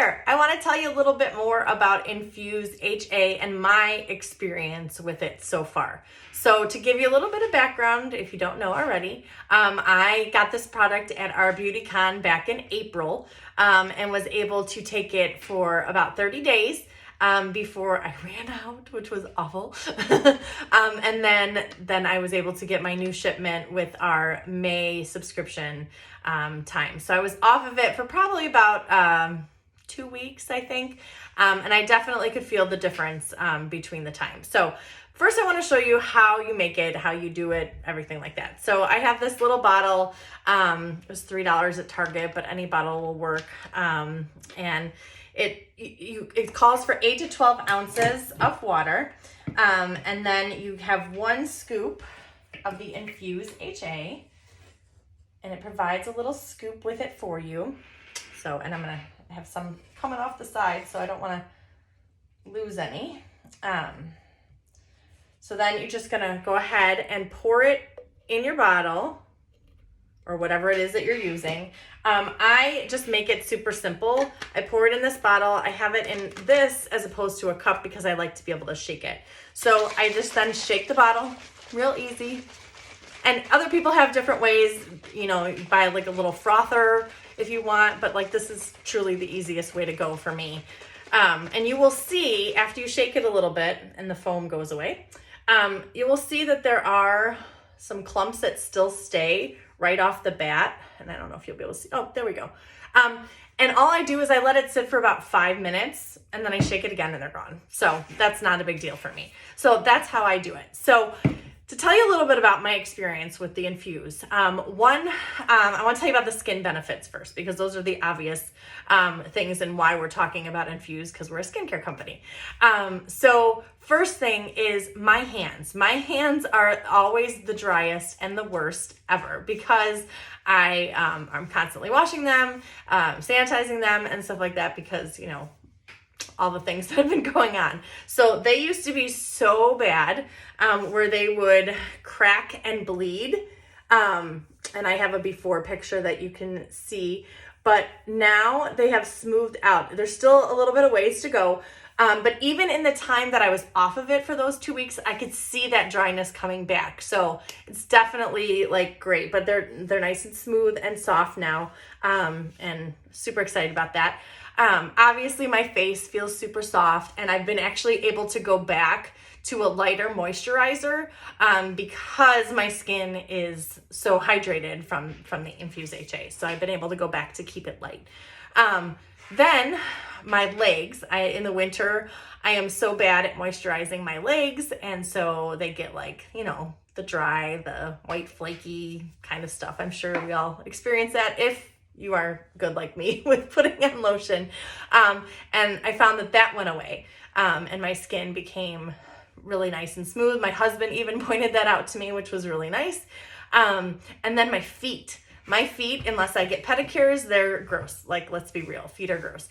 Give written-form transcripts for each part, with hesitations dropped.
there, I want to tell you a little bit more about Infuse HA and my experience with it so far. So to give you a little bit of background, if you don't know already, I got this product at our beauty con back in April and was able to take it for about 30 days. Before I ran out, which was awful. And then I was able to get my new shipment with our May subscription time. So I was off of it for probably about 2 weeks, I think. And I definitely could feel the difference between the times. So first I want to show you how you make it, how you do it, everything like that. So I have this little bottle. It was $3 at Target, but any bottle will work. And it calls for 8 to 12 ounces of water. And then you have 1 scoop of the Infuse HA, and it provides a little scoop with it for you. So, and I'm gonna have some coming off the side, so I don't wanna lose any. So then you're just gonna go ahead and pour it in your bottle, or whatever it is that you're using. I just make it super simple. I pour it in this bottle. I have it in this as opposed to a cup because I like to be able to shake it. So I just then shake the bottle, real easy. And other people have different ways, you know, you buy like a little frother if you want, but like this is truly the easiest way to go for me. And you will see after you shake it a little bit and the foam goes away, you will see that there are some clumps that still stay right off the bat. And I don't know if you'll be able to see. Oh, there we go. And all I do is I let it sit for about 5 minutes and then I shake it again and they're gone. So that's not a big deal for me. So that's how I do it. So to tell you a little bit about my experience with the Infuse, I want to tell you about the skin benefits first, because those are the obvious things and why we're talking about Infuse, because we're a skincare company. So first thing is my hands. My hands are always the driest and the worst ever because I'm constantly washing them, sanitizing them and stuff like that because, you know, all the things that have been going on. So they used to be so bad where they would crack and bleed. And I have a before picture that you can see, but now they have smoothed out. There's still a little bit of ways to go. But even in the time that I was off of it for those 2 weeks, I could see that dryness coming back. So it's definitely like great, but they're nice and smooth and soft now. And super excited about that. Obviously my face feels super soft and I've been actually able to go back to a lighter moisturizer because my skin is so hydrated from the Infuse HA. So I've been able to go back to keep it light. Then my legs, in the winter, I am so bad at moisturizing my legs. And so they get like, you know, the dry, the white flaky kind of stuff. I'm sure we all experience that if you are good like me with putting on lotion. And I found that went away. And my skin became really nice and smooth. My husband even pointed that out to me, which was really nice. And then my feet, unless I get pedicures, they're gross. Like, let's be real, feet are gross.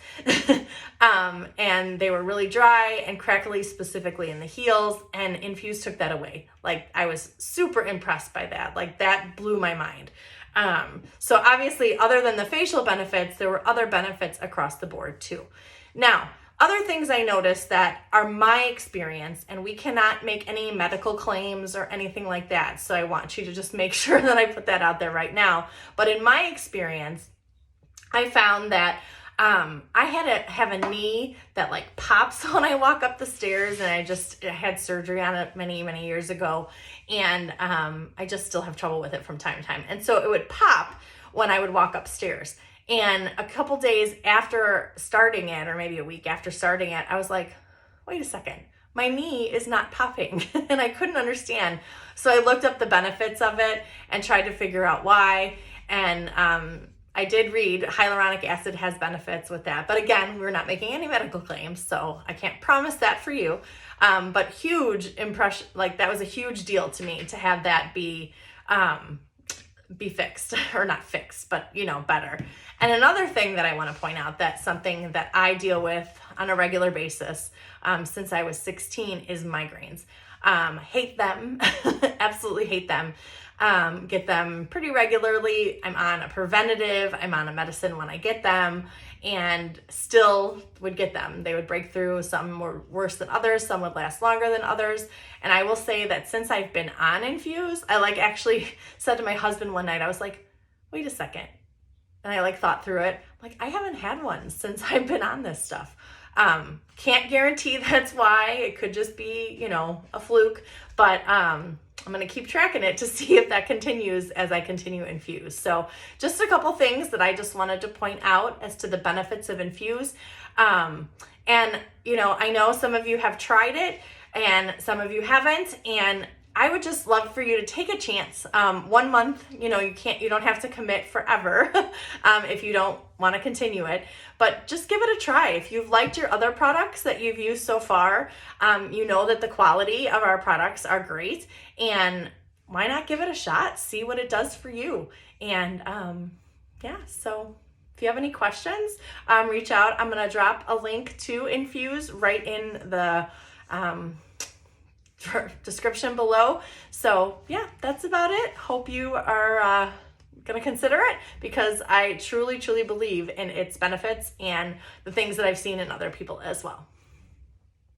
And they were really dry and crackly, specifically in the heels, and Infuse took that away. Like, I was super impressed by that. Like, that blew my mind. So obviously, other than the facial benefits, there were other benefits across the board too. Now, other things I noticed that are my experience, and we cannot make any medical claims or anything like that. So I want you to just make sure that I put that out there right now. But in my experience, I found that I have a knee that like pops when I walk up the stairs, and I had surgery on it many, many years ago. And I just still have trouble with it from time to time. And so it would pop when I would walk upstairs. And a couple days after starting it, or maybe a week after starting it, I was like, wait a second, my knee is not popping. And I couldn't understand. So I looked up the benefits of it and tried to figure out why. And I did read hyaluronic acid has benefits with that. But again, we're not making any medical claims, so I can't promise that for you. But huge impression, like that was a huge deal to me to have that be fixed, or not fixed, but you know, better. And another thing that I want to point out, that's something that I deal with on a regular basis since I was 16 is migraines. Hate them, absolutely hate them. get them pretty regularly. I'm on a preventative, I'm on a medicine when I get them, and still would get them. They would break through. Some were worse than others, some would last longer than others. And I will say that since I've been on Infuse, I like actually said to my husband one night, I was like, wait a second. And I like thought through it. I'm like, I haven't had one since I've been on this stuff. Can't guarantee that's why. It could just be, you know, a fluke, but I'm going to keep tracking it to see if that continues as I continue Infuse. So just a couple things that I just wanted to point out as to the benefits of Infuse. And, you know, I know some of you have tried it and some of you haven't, and I would just love for you to take a chance. 1 month, you know, you don't have to commit forever if you don't want to continue it, but just give it a try. If you've liked your other products that you've used so far, you know that the quality of our products are great, and why not give it a shot? See what it does for you. And yeah, so if you have any questions, reach out. I'm going to drop a link to Infuse right in the description below. So yeah, that's about it. Hope you are going to consider it, because I truly, truly believe in its benefits and the things that I've seen in other people as well.